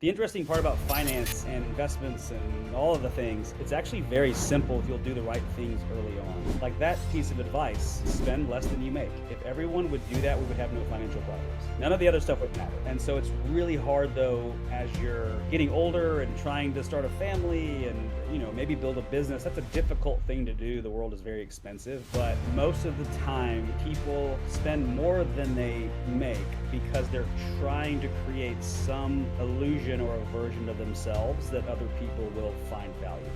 The interesting part about finance and investments and all of the things, it's actually very simple if you'll do the right things early on. Like that piece of advice, spend less than you make. If everyone would do that, we would have no financial problems. None of the other stuff would matter. And so it's really hard though, as you're getting older and trying to start a family and, maybe build a business. That's a difficult thing to do. The world is very expensive, but most of the time people spend more than they make because they're trying to create some illusion or a version of themselves that other people will find valuable.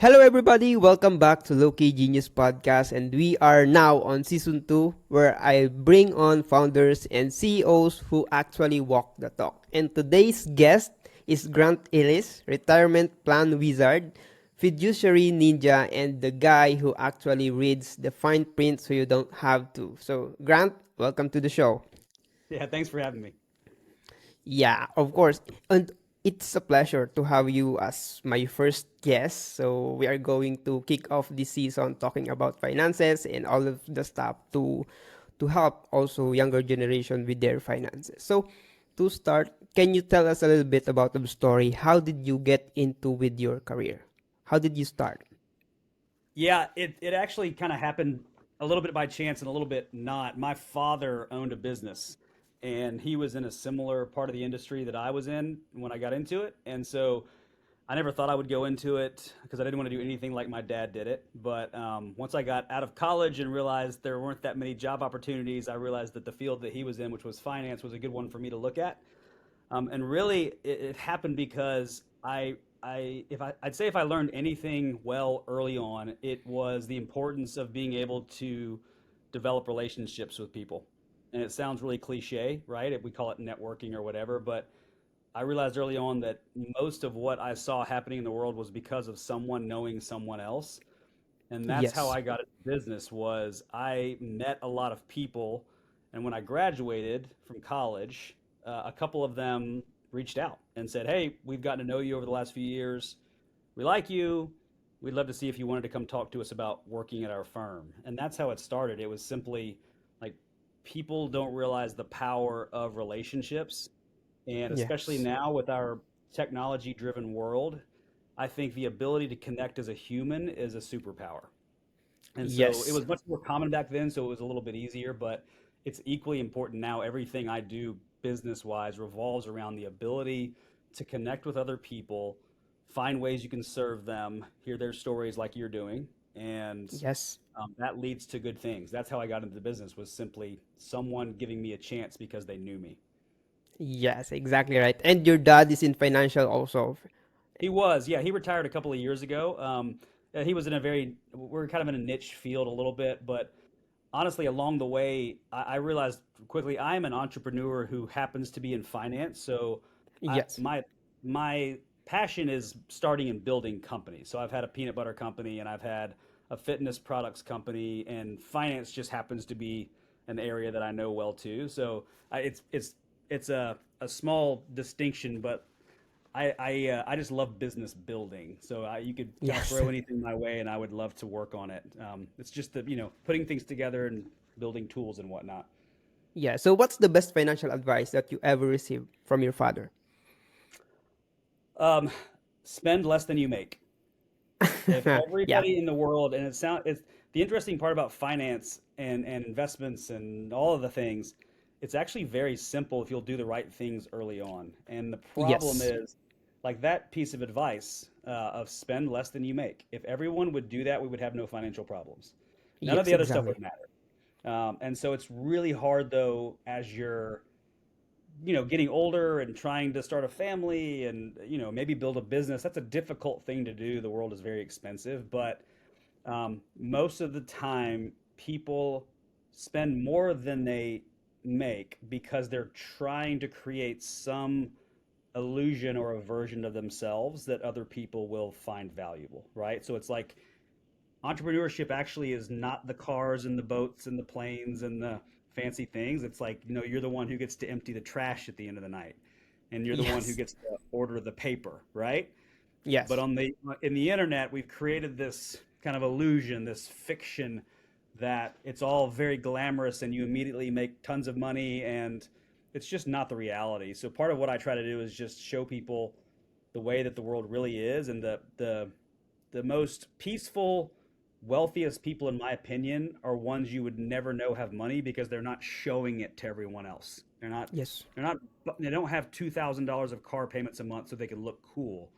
Hello, everybody. Welcome back to Loki Genius Podcast, and we are now on season 2, where I bring on founders and CEOs who actually walk the talk. And today's guest is Grant Ellis, retirement plan wizard, fiduciary ninja, and the guy who actually reads the fine print so you don't have to. So, Grant, welcome to the show. Yeah, thanks for having me. Yeah, of course. And it's a pleasure to have you as my first guest. So we are going to kick off this season talking about finances and all of the stuff to help also younger generation with their finances. So to start, can you tell us a little bit about the story? How did you get into with your career? How did you start? Yeah, it actually kind of happened a little bit by chance and a little bit not. My father owned a business and he was in a similar part of the industry that I was in when I got into it. And so I never thought I would go into it because I didn't want to do anything like my dad did it. But once I got out of college and realized there weren't that many job opportunities, I realized that the field that he was in, which was finance, was a good one for me to look at. And really, it happened because I'd say if I learned anything well early on, it was the importance of being able to develop relationships with people. And it sounds really cliche, right? If we call it networking or whatever, but I realized early on that most of what I saw happening in the world was because of someone knowing someone else. And that's how Yes. I got into business was I met a lot of people. And when I graduated from college, a couple of them reached out and said, "Hey, we've gotten to know you over the last few years. We like you. We'd love to see if you wanted to come talk to us about working at our firm." And that's how it started. It was simply like people don't realize the power of relationships. And especially Yes. now with our technology driven world, I think the ability to connect as a human is a superpower. And so it Yes. was much more common back then, so it was a little bit easier, but it's equally important now. Everything I do business wise revolves around the ability to connect with other people, find ways you can serve them, hear their stories like you're doing, and Yes. that leads to good things. That's how I got into the business was simply someone giving me a chance because they knew me. Yes, exactly right. And your dad is in financial also. He was, yeah, he retired a couple of years ago. He was in a we're kind of in a niche field a little bit, but honestly, along the way, I realized quickly I'm an entrepreneur who happens to be in finance. So I, Yes. my my passion is starting and building companies. So I've had a peanut butter company and I've had a fitness products company, and finance just happens to be an area that I know well too. So it's a small distinction, but I just love business building. So you could kind of Yes. throw anything my way, and I would love to work on it. It's just the putting things together and building tools and whatnot. Yeah. So, what's the best financial advice that you ever received from your father? Um, Spend less than you make. If Yeah. everybody in the world, and it's the interesting part about finance and investments and all of the things, it's actually very simple if you'll do the right things early on. And the problem Yes. is, like that piece of advice of spend less than you make. If everyone would do that, we would have no financial problems. None of Yes. the other stuff Exactly. would matter. And so it's really hard though as you're getting older and trying to start a family and maybe build a business. That's a difficult thing to do. The world is very expensive, but most of the time people spend more than they make because they're trying to create some illusion or a version of themselves that other people will find valuable, right? So it's like entrepreneurship actually is not the cars and the boats and the planes and the fancy things. It's like, you're the one who gets to empty the trash at the end of the night, and you're the one who Yes. gets to order the paper, right? But Yes. on the in the internet, we've created this kind of illusion, this fiction that it's all very glamorous and you immediately make tons of money and it's just not the reality. So part of what I try to do is just show people the way that the world really is, and the most peaceful, wealthiest people, in my opinion, are ones you would never know have money because they're not showing it to everyone else. Yes. They're not, they don't have $2,000 of car payments a month so they can look cool.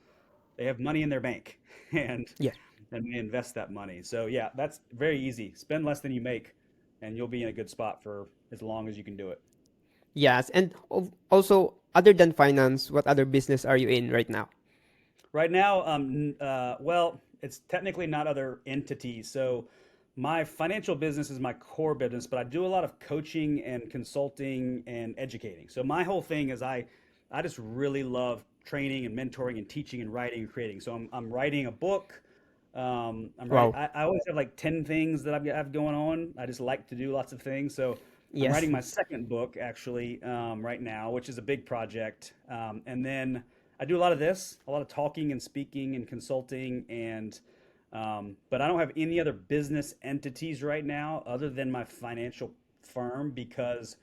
They have money in their bank and Yes. they invest that money. So yeah, that's very easy. Spend less than you make and you'll be in a good spot for as long as you can do it. Yes. And also, other than finance, what other business are you in right now? Right now, well, it's technically not other entities. So my financial business is my core business, but I do a lot of coaching and consulting and educating. So my whole thing is I just really love training and mentoring and teaching and writing and creating. So I'm writing a book. I'm writing. Wow. I always have like 10 things that have going on. I just like to do lots of things. So I'm Yes. writing my second book actually right now, which is a big project. And then I do a lot of this, a lot of talking and speaking and consulting, and but I don't have any other business entities right now other than my financial firm because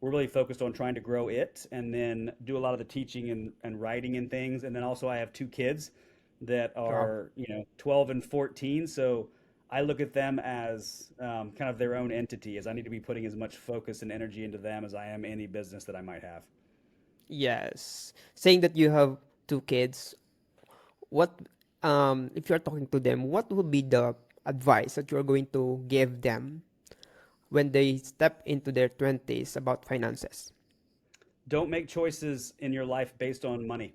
we're really focused on trying to grow it and then do a lot of the teaching and writing and things. And then also I have two kids that Wow. are, 12 and 14. So I look at them as kind of their own entity, as I need to be putting as much focus and energy into them as I am any business that I might have. Yes. Saying that you have two kids, what if you're talking to them, what would be the advice that you're going to give them when they step into their 20s about finances? Don't make choices in your life based on money.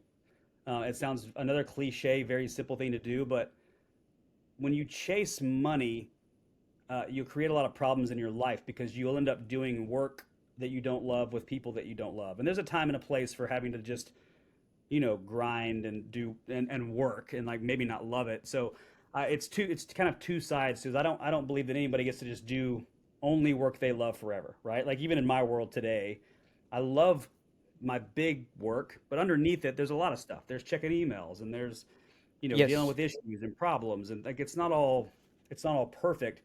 It sounds another cliche, very simple thing to do, but when you chase money, you create a lot of problems in your life because you'll end up doing work that you don't love with people that you don't love. And there's a time and a place for having to just, grind and do and work and like maybe not love it. So it's kind of two sides because I don't believe that anybody gets to just do only work they love forever, right? Like even in my world today, I love my big work, but underneath it, there's a lot of stuff. There's checking emails and there's, dealing Yes. with issues and problems and like it's not all perfect.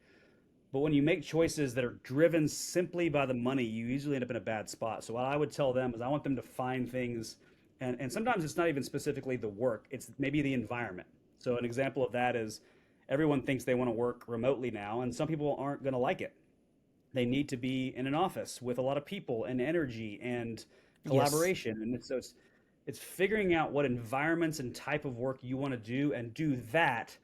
But when you make choices that are driven simply by the money, you usually end up in a bad spot. So what I would tell them is I want them to find things, and sometimes it's not even specifically the work, it's maybe the environment. So an example of that is everyone thinks they want to work remotely now, and some people aren't going to like it. They need to be in an office with a lot of people and energy and Yes. collaboration. And it's figuring out what environments and type of work you want to do and do that.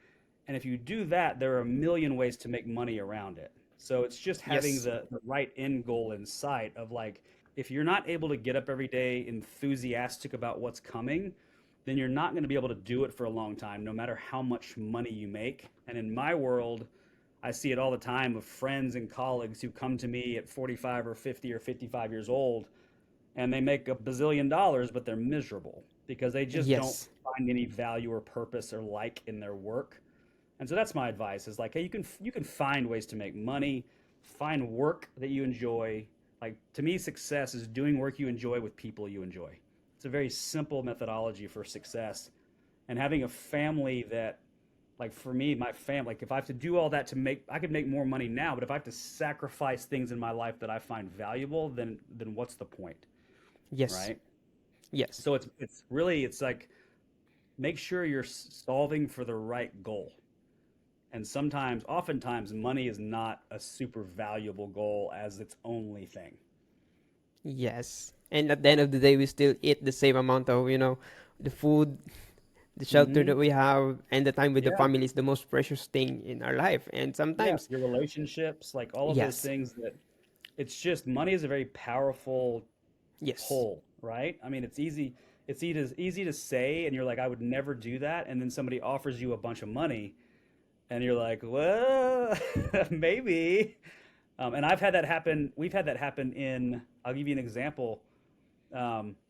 And if you do that, there are a million ways to make money around it. So it's just having Yes. the right end goal in sight of like, if you're not able to get up every day enthusiastic about what's coming, then you're not going to be able to do it for a long time, no matter how much money you make. And in my world, I see it all the time with friends and colleagues who come to me at 45 or 50 or 55 years old and they make a bazillion dollars, but they're miserable because they just don't Yes. find any value or purpose or like in their work. And so that's my advice is like, hey, you can find ways to make money, find work that you enjoy. Like to me, success is doing work you enjoy with people you enjoy. It's a very simple methodology for success. And having a family that like for me, my family, like if I have to do all that to make, I could make more money now, but if I have to sacrifice things in my life that I find valuable, then what's the point, Yes. right? Yes. So it's really it's like make sure you're solving for the right goal. And sometimes, oftentimes, money is not a super valuable goal as its only thing. Yes. And at the end of the day, we still eat the same amount of, the food, the shelter Hmm. that we have, and the time with the Yeah, family is the most precious thing in our life. And yeah. sometimes, Your relationships, like all of those yes, things that it's just money is a very powerful yes, pull, right? I mean, it's easy to say, and you're like, I would never do that, and then somebody offers you a bunch of money, and you're like, well, maybe. And I've had that happen. We've had that happen in. I'll give you an example.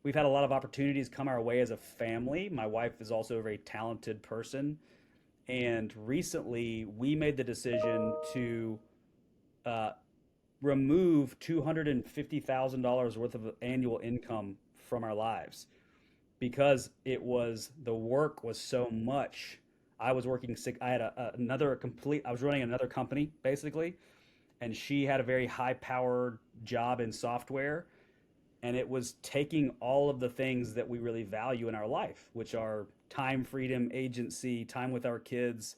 We've had a lot of opportunities come our way as a family. My wife is also a very talented person, and recently we made the decision to uh, remove $250,000 worth of annual income from our lives because the work was so much. I was working sick. I had another complete. I was running another company basically, and she had a very high powered job in software. And it was taking all of the things that we really value in our life, which are time, freedom, agency, time with our kids.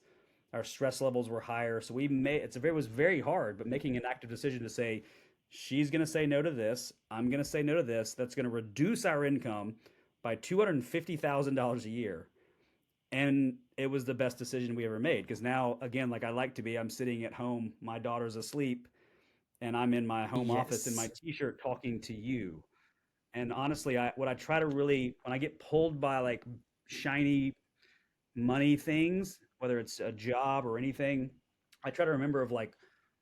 Our stress levels were higher. So we made it was very hard, but making an active decision to say, she's going to say no to this. I'm going to say no to this. That's going to reduce our income by $250,000 a year. And it was the best decision we ever made because now, again, like I like to be, I'm sitting at home, my daughter's asleep, and I'm in my home office in my Yes. t-shirt talking to you. And honestly, what I try to really, when I get pulled by like shiny money things, whether it's a job or anything, I try to remember of like,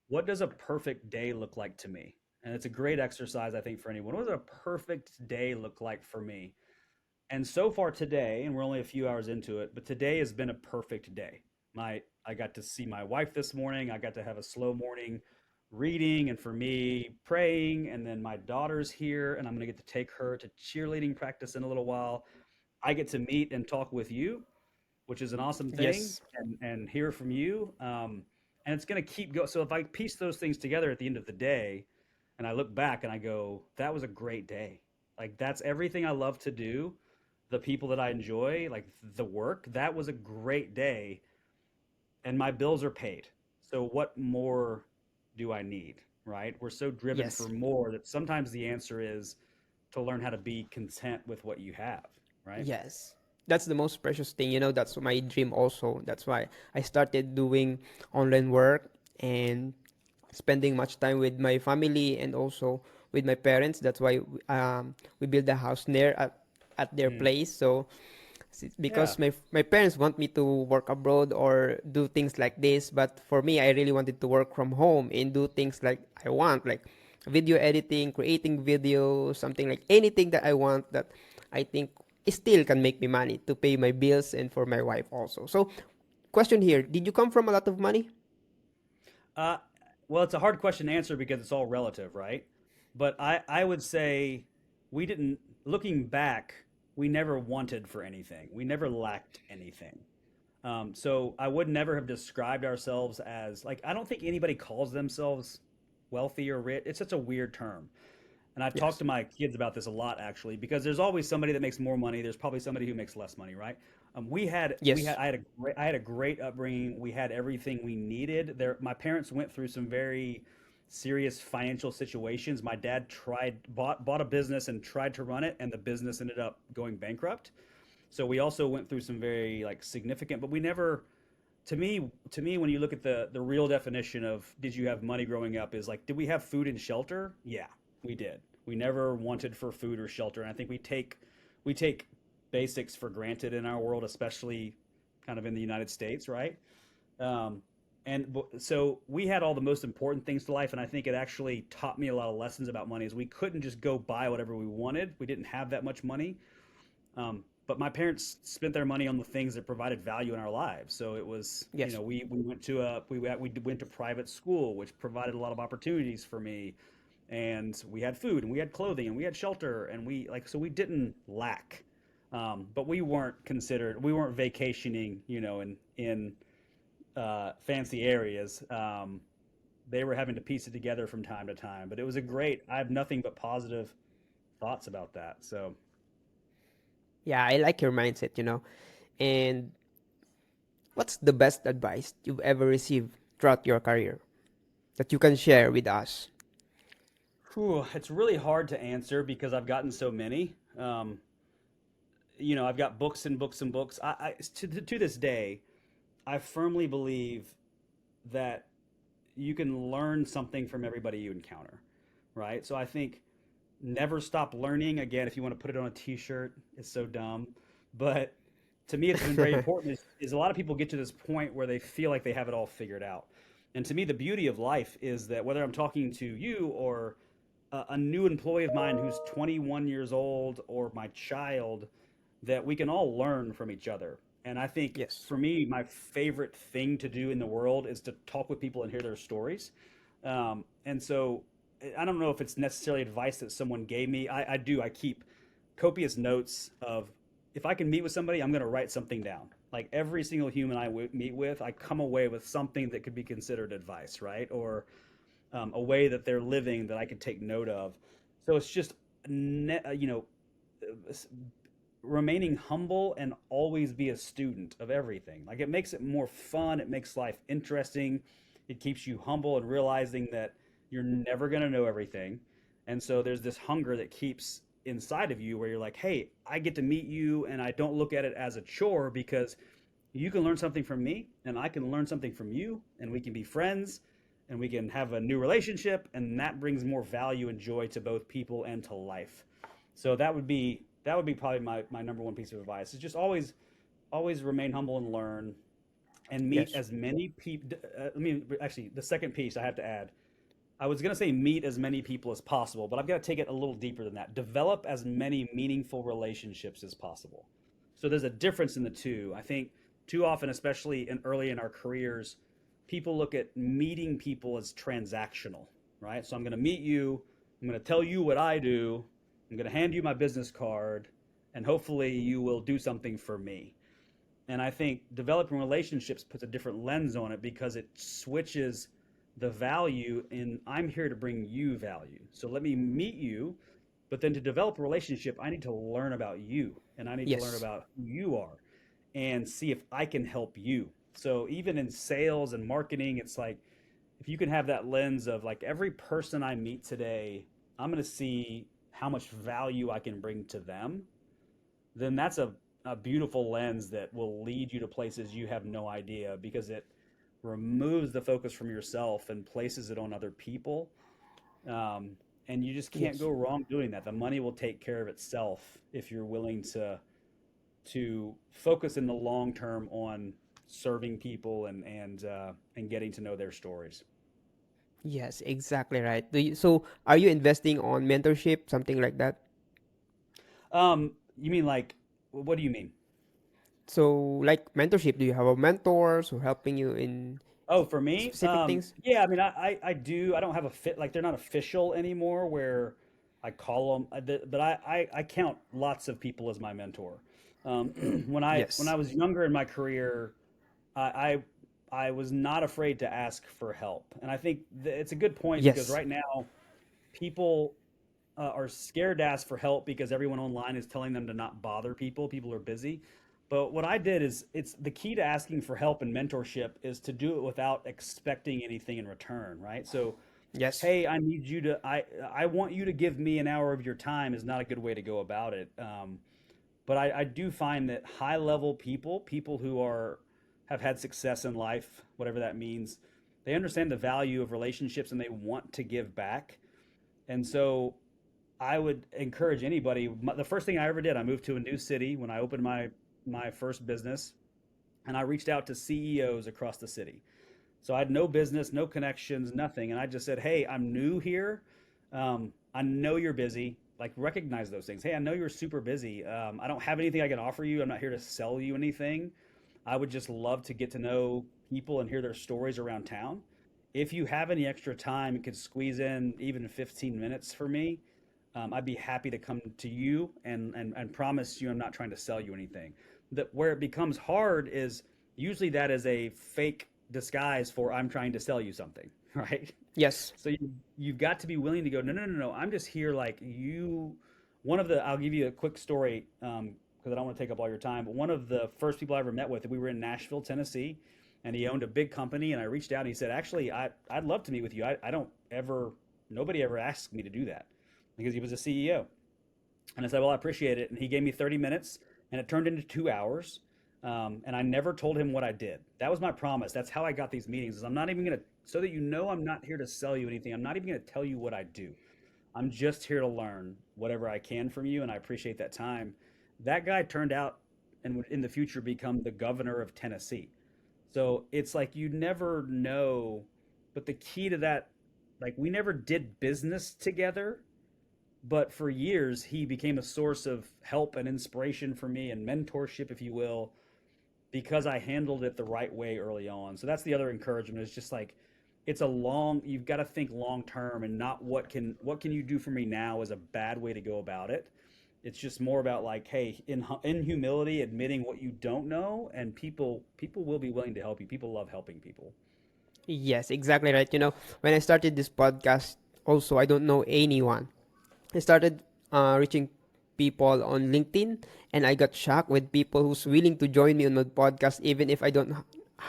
what does a perfect day look like to me? And it's a great exercise, I think, for anyone. What does a perfect day look like for me? And so far today, and we're only a few hours into it, but today has been a perfect day. I got to see my wife this morning. I got to have a slow morning reading and for me praying, and then my daughter's here and I'm going to get to take her to cheerleading practice in a little while. I get to meet and talk with you, which is an awesome thing, Yes. and hear from you. And it's going to keep going. So if I piece those things together at the end of the day, and I look back and I go, that was a great day. Like that's everything I love to do, the people that I enjoy, like the work. That was a great day, and my bills are paid. So what more do I need? Right? We're so driven for Yes. more that sometimes the answer is to learn how to be content with what you have. Right? Yes. That's the most precious thing. That's my dream also. That's why I started doing online work and spending much time with my family and also with my parents. That's why we build a house near at their Mm. place. So Yeah. because my parents want me to work abroad or do things like this, but for me I really wanted to work from home and do things like I want, like video editing, creating videos, something like anything that I want that I think still can make me money to pay my bills and for my wife also. So question here, did you come from a lot of money? Uh, well, it's a hard question to answer because it's all relative, right? But I would say we didn't, looking back, we never wanted for anything. We never lacked anything. So I would never have described ourselves as like, I don't think anybody calls themselves wealthy or rich. It's such a weird term. And I've talked Yes. to my kids about this a lot actually, because there's always somebody that makes more money. There's probably somebody who makes less money, right? We had Yes. I had a great upbringing. We had everything we needed. My parents went through some very serious financial situations. My dad bought a business and tried to run it, and the business ended up going bankrupt. So we also went through some very like significant, but we never, to me when you look at the real definition of did you have money growing up is like did we have food and shelter? Yeah, we did. We never wanted for food or shelter, and I think we take basics for granted in our world, especially kind of in the United States, right? um, so we had all the most important things to life, and I think it actually taught me a lot of lessons about money is we couldn't just go buy whatever we wanted. We didn't have that much money. But my parents spent their money on the things that provided value in our lives. So it was, Yes. we went to we went to private school, which provided a lot of opportunities for me, and we had food and we had clothing and we had shelter and so we didn't lack. But we weren't vacationing, in fancy areas. They were having to piece it together from time to time, but it was a great. I have nothing but positive thoughts about that. So. Yeah, I like your mindset. And what's the best advice you've ever received throughout your career that you can share with us? Whew, it's really hard to answer because I've gotten so many. I've got books and books and books. To this day, I firmly believe that you can learn something from everybody you encounter, right? So I think never stop learning. Again, if you want to put it on a t-shirt, it's so dumb. But to me, it's been very important is a lot of people get to this point where they feel like they have it all figured out. And to me, the beauty of life is that whether I'm talking to you or a new employee of mine who's 21 years old or my child, that we can all learn from each other. And I think Yes. for me, my favorite thing to do in the world is to talk with people and hear their stories. And so I don't know if it's necessarily advice that someone gave me. I do. I keep copious notes of if I can meet with somebody, I'm going to write something down. Like every single human meet with, I come away with something that could be considered advice, right? Or a way that they're living that I could take note of. So it's just you know, remaining humble and always be a student of everything. Like it makes it more fun, it makes life interesting. It keeps you humble and realizing that you're never going to know everything. And so there's this hunger that keeps inside of you where you're like, "Hey, I get to meet you and I don't look at it as a chore because you can learn something from me and I can learn something from you and we can be friends and we can have a new relationship and that brings more value and joy to both people and to life." So that would be probably my number one piece of advice is just always remain humble and learn and meet Yes. as many people. Let me actually the second piece I have to add. I was going to say meet as many people as possible, but I've got to take it a little deeper than that. Develop as many meaningful relationships as possible. So there's a difference in the two. I think too often, especially in early in our careers, people look at meeting people as transactional, right? So I'm going to meet you, I'm going to tell you what I do, I'm going to hand you my business card, and hopefully you will do something for me. And I think developing relationships puts a different lens on it because it switches the value in I'm here to bring you value. So let me meet you, but then to develop a relationship, I need to learn about you and I need to learn Yes. about who you are and see if I can help you. So even in sales and marketing, it's like if you can have that lens of like every person I meet today, I'm going to see how much value I can bring to them, then that's a beautiful lens that will lead you to places you have no idea because it removes the focus from yourself and places it on other people. Um, and you just can't Yes. go wrong doing that. The money will take care of itself if you're willing to focus in the long term on serving people and getting to know their stories. Yes, exactly right. So are you investing on mentorship, something like that? You mean like what do you mean? So like mentorship, do you have a mentors who helping you in Oh, for me, specific things? yeah. I mean, I do. I don't have a fit like they're not official anymore. Where I call them, but I count lots of people as my mentor. Um, when I Yes. was younger in my career, I I was not afraid to ask for help, and I think it's a good point because Yes. right now people are scared to ask for help because everyone online is telling them to not bother people. People are busy. But what I did is it's the key to asking for help and mentorship is to do it without expecting anything in return, right? So, Yes. hey, I want you to give me an hour of your time is not a good way to go about it. But I do find that high level people, people who are have had success in life, whatever that means, they understand the value of relationships and they want to give back. And so I would encourage anybody. The first thing I ever did, I moved to a new city when I opened my first business, and I reached out to CEOs across the city. So I had no business, no connections, nothing, and I just said, "Hey, I'm new here. I know you're busy. Like recognize those things. Hey, I know you're super busy. I don't have anything I can offer you. I'm not here to sell you anything. I would just love to get to know people and hear their stories around town. If you have any extra time and could squeeze in even 15 minutes for me, I'd be happy to come to you and promise you I'm not trying to sell you anything. That where it becomes hard is usually that is a fake disguise for I'm trying to sell you something, right? Yes. So you've got to be willing to go, no, no, no, no. I'm just here like you. I'll give you a quick story because I don't want to take up all your time. But one of the first people I ever met with, we were in Nashville, Tennessee, and he owned a big company. And I reached out and he said, actually, I'd love to meet with you. I don't ever, nobody ever asked me to do that because he was a CEO. And I said, well, I appreciate it. And he gave me 30 minutes and it turned into 2 hours. And I never told him what I did. That was my promise. That's how I got these meetings is I'm not even going to, so that you know I'm not here to sell you anything. I'm not even going to tell you what I do. I'm just here to learn whatever I can from you. And I appreciate that time. That guy turned out and would in the future become the governor of Tennessee. So it's like you never know. But the key to that, like we never did business together, but for years he became a source of help and inspiration for me and mentorship, if you will, because I handled it the right way early on. So that's the other encouragement is just like it's a long you've got to think long term and not what can you do for me now is a bad way to go about it. It's just more about like, hey, in humility, admitting what you don't know, and people will be willing to help you. People love helping people. Yes, exactly right. When I started this podcast, also I don't know anyone. I started reaching people on LinkedIn, and I got shocked with people who's willing to join me on my podcast, even if I don't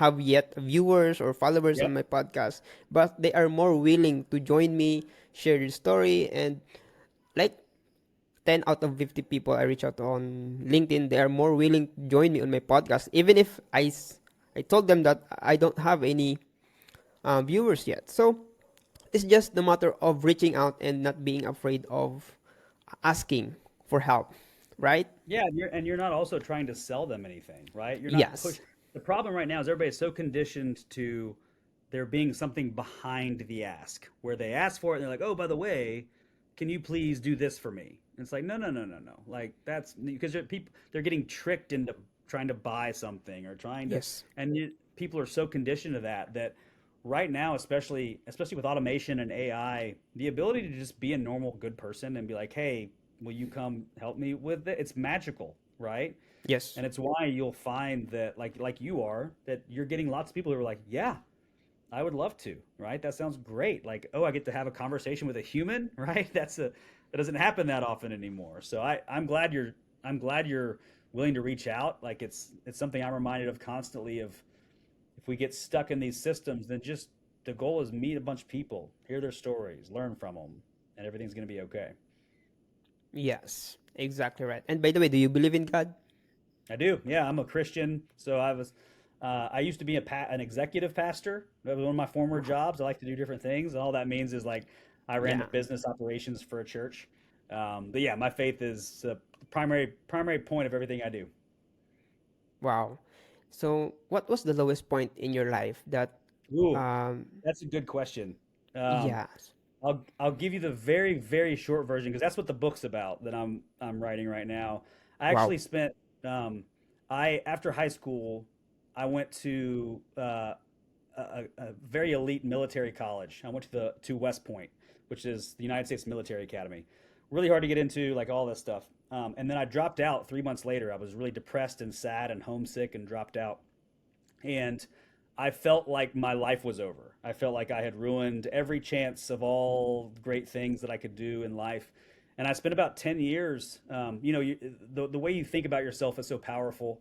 have yet viewers or followers on Yep. my podcast. But they are more willing to join me, share their story, and like 10 out of 50 people I reach out on LinkedIn, they are more willing to join me on my podcast, even if I told them that I don't have any viewers yet. So it's just the matter of reaching out and not being afraid of asking for help, right? Yeah, and you're not also trying to sell them anything, right? You're not Yes. push. The problem right now is everybody's so conditioned to there being something behind the ask, where they ask for it and they're like, "Oh, by the way, can you please do this for me?" And it's like, "No, no, no, no, no." Like that's because people they're getting tricked into trying to buy something or trying to, Yes. and people are so conditioned to that right now, especially with automation and AI, the ability to just be a normal good person and be like, "Hey, will you come help me with it?" It's magical, right? Yes. And it's why you'll find that like you are that you're getting lots of people who are like, "Yeah, I would love to," right? That sounds great. Like, oh, I get to have a conversation with a human, right? That doesn't happen that often anymore. So I'm glad you're willing to reach out. Like it's something I'm reminded of constantly of if we get stuck in these systems, then just the goal is meet a bunch of people, hear their stories, learn from them, and everything's going to be okay. Yes. Exactly right. And by the way, do you believe in God? I do. Yeah, I'm a Christian. So I used to be an executive pastor. That was one of my former jobs. I like to do different things. And all that means is like I ran the Yeah. business operations for a church. But yeah, my faith is the primary point of everything I do. Wow. So, what was the lowest point in your life that, Ooh, um, that's a good question. Um, yes. I'll give you the very short version because that's what the book's about that I'm writing right now. I Wow. actually spent I after high school I went to a very elite military college. I went to West Point, which is the United States Military Academy. Really hard to get into, like all this stuff. And then I dropped out 3 months later. I was really depressed and sad and homesick and dropped out and I felt like my life was over. I felt like I had ruined every chance of all great things that I could do in life. And I spent about 10 years, the way you think about yourself is so powerful.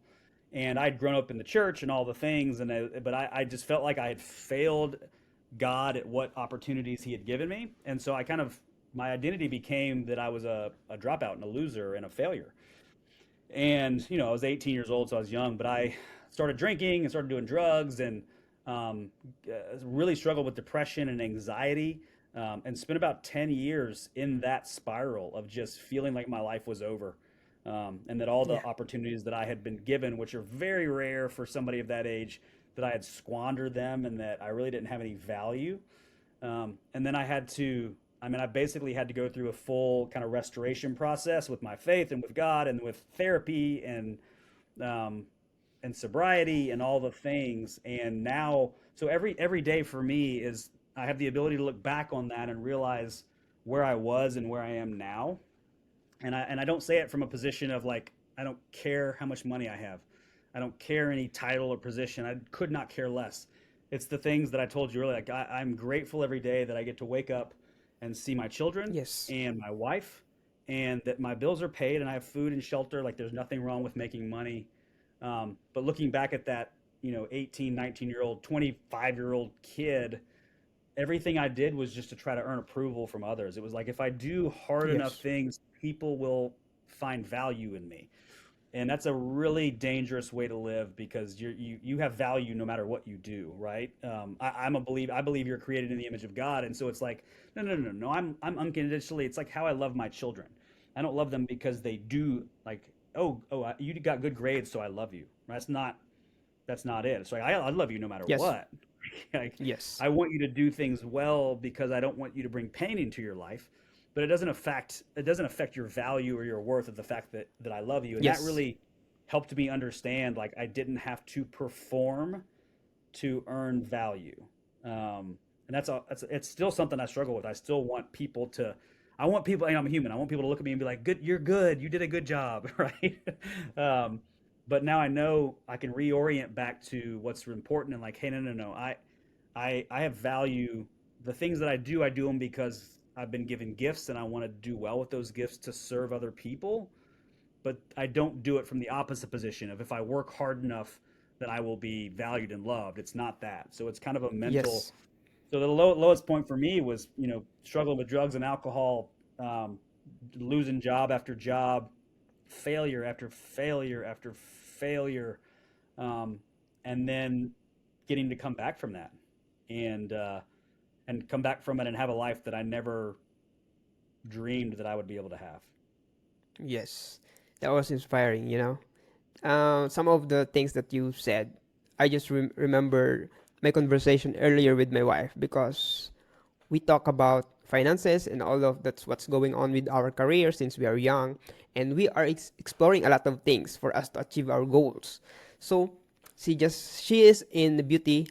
And I'd grown up in the church and all the things, but I just felt like I had failed God at what opportunities He had given me. And so my identity became that I was a dropout and a loser and a failure. And I was 18 years old, so I was young, but I started drinking and started doing drugs and really struggled with depression and anxiety, and spent about 10 years in that spiral of just feeling like my life was over, and that all the Yeah. opportunities that I had been given, which are very rare for somebody of that age, that I had squandered them and that I really didn't have any value. And then I basically had to go through a full kind of restoration process with my faith and with God and with therapy um, and sobriety and all the things. And now, so every day for me is I have the ability to look back on that and realize where I was and where I am now. And I don't say it from a position of like I don't care how much money I have. I don't care any title or position. I could not care less. It's the things that I told you earlier. Like I'm grateful every day that I get to wake up and see my children Yes. and my wife, and that my bills are paid and I have food and shelter. Like there's nothing wrong with making money. But looking back at that, 18, 19-year-old, 25-year-old kid, everything I did was just to try to earn approval from others. It was like if I do hard enough Yes. things, people will find value in me. And that's a really dangerous way to live because you have value no matter what you do, right? I believe you're created in the image of God, and so it's like no, no, no, no. I'm unconditionally. It's like how I love my children. I don't love them because they do like you got good grades, so I love you. That's not it. It's like I love you no matter Yes. what. Like Yes. I want you to do things well because I don't want you to bring pain into your life, but it doesn't affect your value or your worth of the fact that I love you. And that Yes. really helped me understand like I didn't have to perform to earn value. And that's it's still something I struggle with. I want people, I'm human. I want people to look at me and be like, "Good, you're good. You did a good job," right? um, but now I know I can reorient back to what's important and like, hey, no, no, no. I have value. The things that I do them because I've been given gifts and I want to do well with those gifts to serve other people, but I don't do it from the opposite position of if I work hard enough, then I will be valued and loved. It's not that. So it's kind of a mental. Yes. So the lowest point for me was, struggling with drugs and alcohol, losing job after job, failure after failure after failure, um, and then getting to come back from that, and come back from it and have a life that I never dreamed that I would be able to have. Yes. That was inspiring, you know. Some of the things that you said, I just remember my conversation earlier with my wife because we talk about finances and all of that's what's going on with our career since we are young, and we are exploring a lot of things for us to achieve our goals. So she is in the beauty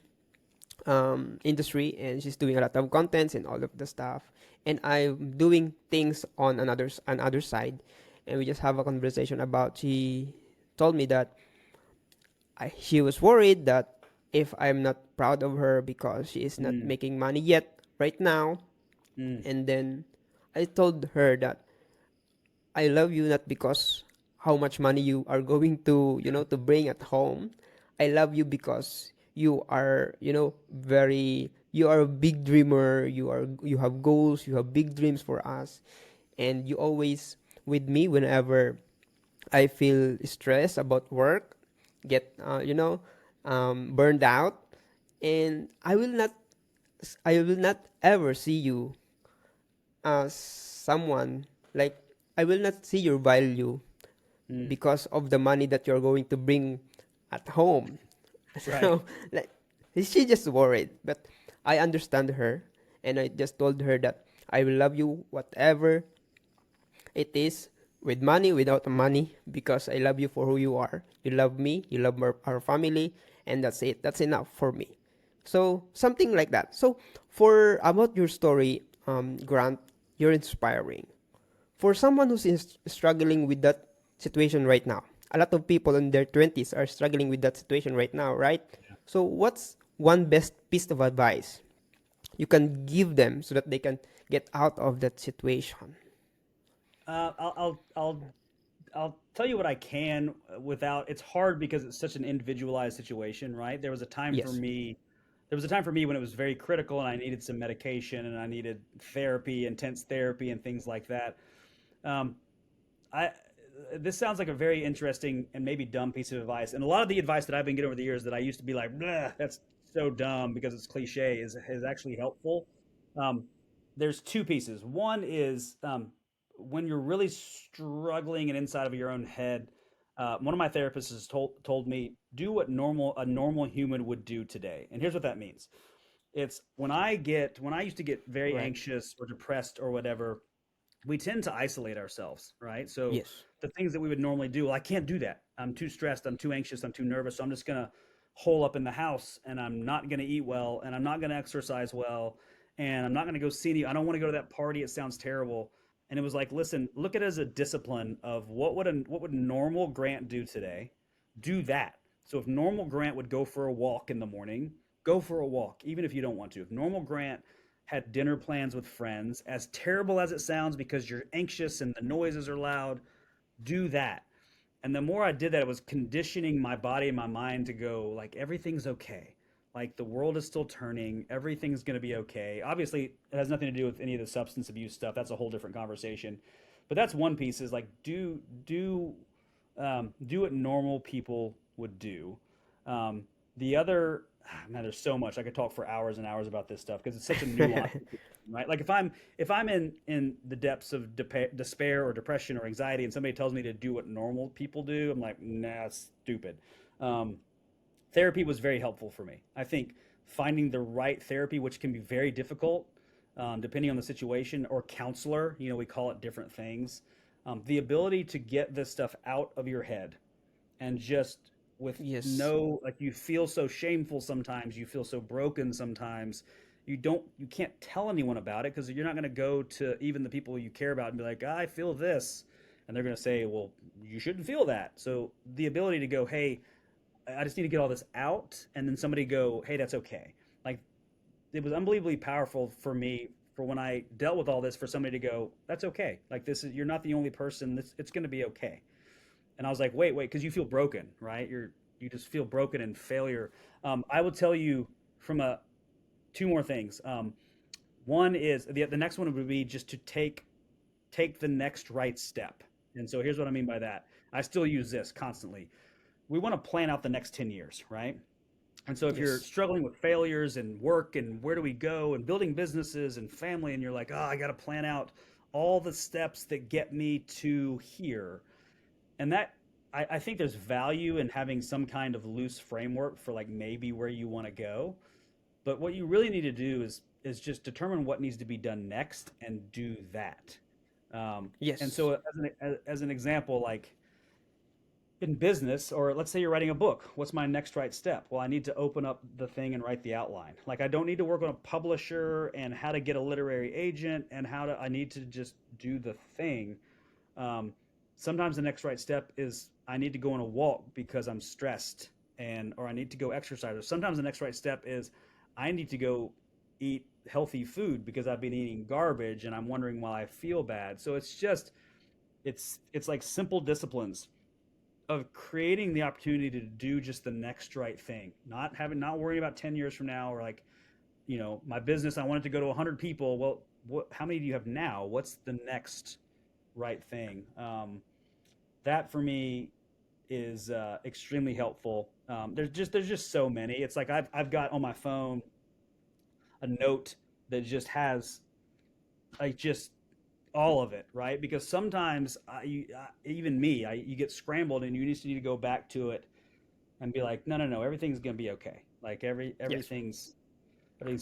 industry, and she's doing a lot of contents and all of the stuff, and I'm doing things on another side, and we just have a conversation about she told me that she was worried that if I'm not proud of her because she is not Mm, making money yet right now. mm, And then I told her that I love you not because how much money you are going to, to bring at home. I love you because you are, you are a big dreamer, you have goals, you have big dreams for us, and you always with me whenever I feel stressed about work, get burned out, and I will not ever see you as someone like I will not see your value mm. because of the money that you're going to bring at home. Right. So like she just worried, but I understand her, and I just told her that I will love you whatever it is, with money, without money, because I love you for who you are. You love me, you love our family, and that's it. That's enough for me. So something like that. So for about your story, Grant, you're inspiring. For someone who's struggling with that situation right now, a lot of people in their 20s are struggling with that situation right now, right? So what's one best piece of advice you can give them so that they can get out of that situation? I'll tell you what I can without. It's hard because it's such an individualized situation, right? Yes. There was a time for me when it was very critical, and I needed some medication, and I needed therapy, intense therapy, and things like that. Um, I This sounds like a very interesting and maybe dumb piece of advice. And a lot of the advice that I've been getting over the years that I used to be like, that's so dumb because it's cliche is actually helpful. Um, there's two pieces. One is when you're really struggling and inside of your own head. One of my therapists has told me do what a normal human would do today. And here's what that means. It's when I used to get very Right. anxious or depressed or whatever, we tend to isolate ourselves, right? So Yes. the things that we would normally do, well, I can't do that. I'm too stressed. I'm too anxious. I'm too nervous. So I'm just going to hole up in the house and I'm not going to eat well and I'm not going to exercise well and I'm not going to go see any. I don't want to go to that party. It sounds terrible. And it was like, listen, look at it as a discipline of what would normal Grant do today? Do that. So if normal Grant would go for a walk in the morning, go for a walk, even if you don't want to. If normal Grant had dinner plans with friends, as terrible as it sounds because you're anxious and the noises are loud, do that. And the more I did that, it was conditioning my body and my mind to go, like, everything's okay. Like, the world is still turning. Everything's going to be okay. Obviously, it has nothing to do with any of the substance abuse stuff. That's a whole different conversation. But that's one piece is like, do what normal people would do. The other, man, there's so much I could talk for hours and hours about this stuff because it's such a nuanced situation, right? Like if I'm in the depths of despair or depression or anxiety, and somebody tells me to do what normal people do, I'm like, nah, it's stupid. Um, Therapy was very helpful for me. I think finding the right therapy, which can be very difficult, depending on the situation, or counselor, we call it different things. The ability to get this stuff out of your head and just with Yes. no, like, you feel so shameful sometimes, you feel so broken sometimes, you can't tell anyone about it because you're not going to go to even the people you care about and be like, I feel this, and they're going to say, well, you shouldn't feel that. So the ability to go, hey, I just need to get all this out, and then somebody go, hey, that's okay. Like, it was unbelievably powerful for me for when I dealt with all this for somebody to go, that's okay. Like this is you're not the only person. It's going to be okay. And I was like, wait, because you feel broken, right? You just feel broken and failure. I will tell you from a two more things. One is the next one would be just to take the next right step. And so here's what I mean by that. I still use this constantly. We want to plan out the next 10 years, right? And so if you're Yes. struggling with failures and work and where do we go and building businesses and family, and you're like, oh, I got to plan out all the steps that get me to here. And that I think there's value in having some kind of loose framework for like maybe where you want to go. But what you really need to do is just determine what needs to be done next and do that. And Yes. so as an example, like in business, or let's say you're writing a book, what's my next right step? Well, I need to open up the thing and write the outline. Like I don't need to work on a publisher and how to get a literary agent and I need to just do the thing. um, Sometimes the next right step is I need to go on a walk because I'm stressed, and or I need to go exercise. Or sometimes the next right step is I need to go eat healthy food because I've been eating garbage and I'm wondering why I feel bad. So it's like simple disciplines of creating the opportunity to do just the next right thing, not worrying about 10 years from now, or like, my business, I want it to go to 100 people. Well, how many do you have now? What's the next right thing? That for me is extremely helpful. There's just so many. It's like I've got on my phone a note that just has like just all of it, right? Because sometimes even me, you get scrambled and you need to go back to it and be like, no, everything's gonna be okay. Like Yes. everything's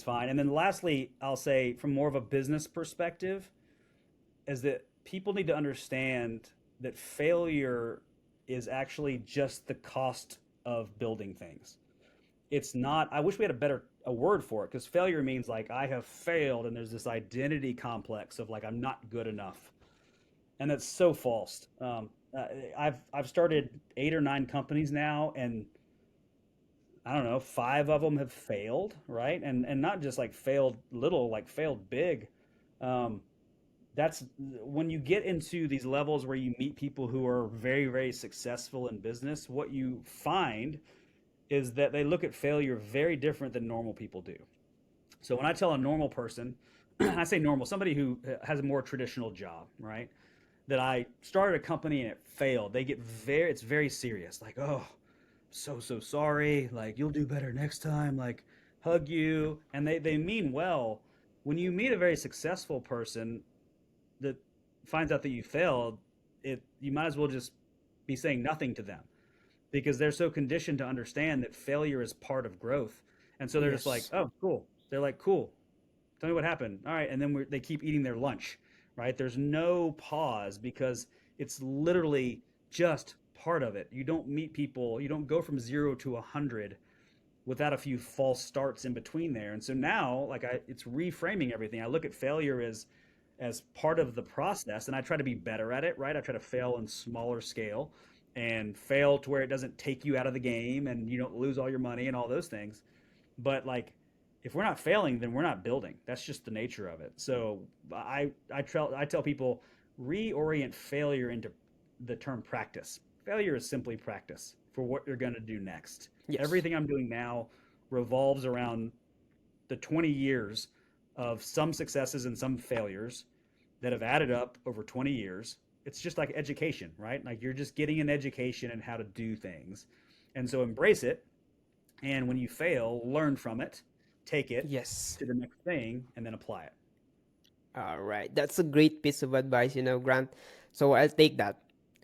fine. And then lastly, I'll say from more of a business perspective, is that people need to understand that failure is actually just the cost of building things. It's not, I wish we had a word for it, because failure means like I have failed and there's this identity complex of like I'm not good enough. And that's so false. I've started 8 or 9 companies now, and I don't know, 5 of them have failed, right? And not just like failed little, like failed big. Um, that's when you get into these levels where you meet people who are very successful in business. What you find is that they look at failure very different than normal people do. So when I tell a normal person, I say normal, somebody who has a more traditional job, right, that I started a company and it failed, they get it's very serious, like, oh, so sorry, like you'll do better next time, like hug you, and they mean well. When you meet a very successful person that finds out that you failed, you might as well just be saying nothing to them, because they're so conditioned to understand that failure is part of growth. And so they're just like, Yes. oh, cool. They're like, cool. Tell me what happened. All right. And then they keep eating their lunch, right? There's no pause because it's literally just part of it. You don't meet people, you don't go from 0 to 100 without a few false starts in between there. And so now, like it's reframing everything. I look at failure as part of the process, and I try to be better at it, right? I try to fail on smaller scale and fail to where it doesn't take you out of the game and you don't lose all your money and all those things. But like if we're not failing, then we're not building. That's just the nature of it. So I tell people, reorient failure into the term practice. Failure is simply practice for what you're going to do next. Yes. Everything I'm doing now revolves around the 20 years of some successes and some failures that have added up over 20 years. It's just like education, right? Like you're just getting an education in how to do things. And so embrace it. And when you fail, learn from it, take it Yes. to the next thing, and then apply it. All right. That's a great piece of advice, Grant. So I'll take that.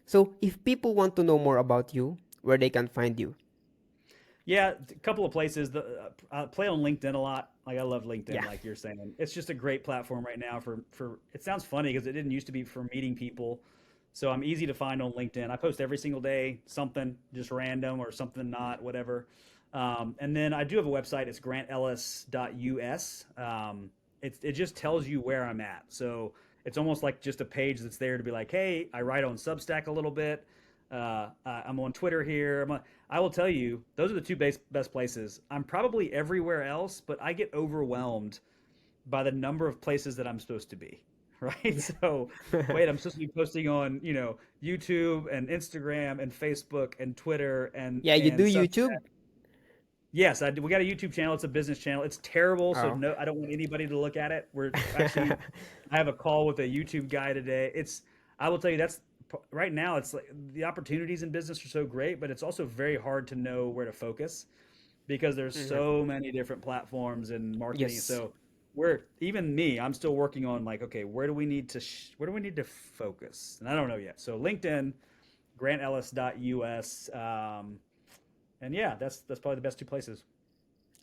So if people want to know more about you, where they can find you. Yeah, a couple of places. I play on LinkedIn a lot. Like I love LinkedIn, Yeah. like you're saying. It's just a great platform right now for. It sounds funny because it didn't used to be for meeting people, so I'm easy to find on LinkedIn. I post every single day something just random or something not whatever. And then I do have a website. It's grantellis.us. It just tells you where I'm at. So it's almost like just a page that's there to be like, hey, I write on Substack a little bit. I'm on Twitter here. I will tell you, those are the two best places. I'm probably everywhere else, but I get overwhelmed by the number of places that I'm supposed to be, right? Yeah. So, wait, I'm supposed to be posting on, YouTube and Instagram and Facebook and Twitter and Yeah, you do and such. YouTube? Yes, we got a YouTube channel. It's a business channel. It's terrible, so Oh. no, I don't want anybody to look at it. We're actually, I have a call with a YouTube guy today. I will tell you, right now. It's like the opportunities in business are so great, but it's also very hard to know where to focus because there's Mhm. so many different platforms and marketing. Yes. So even me, I'm still working on like, okay, where do we need to focus? And I don't know yet. So LinkedIn, grantellis.us, and yeah, that's probably the best two places.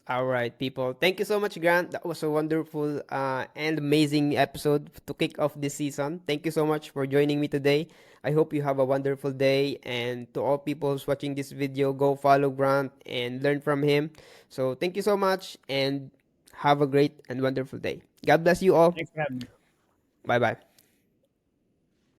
All right, people. Thank you so much, Grant. That was a wonderful and amazing episode to kick off this season. Thank you so much for joining me today. I hope you have a wonderful day. And to all people who's watching this video, go follow Grant and learn from him. So thank you so much and have a great and wonderful day. God bless you all. Thanks for having me. Bye bye.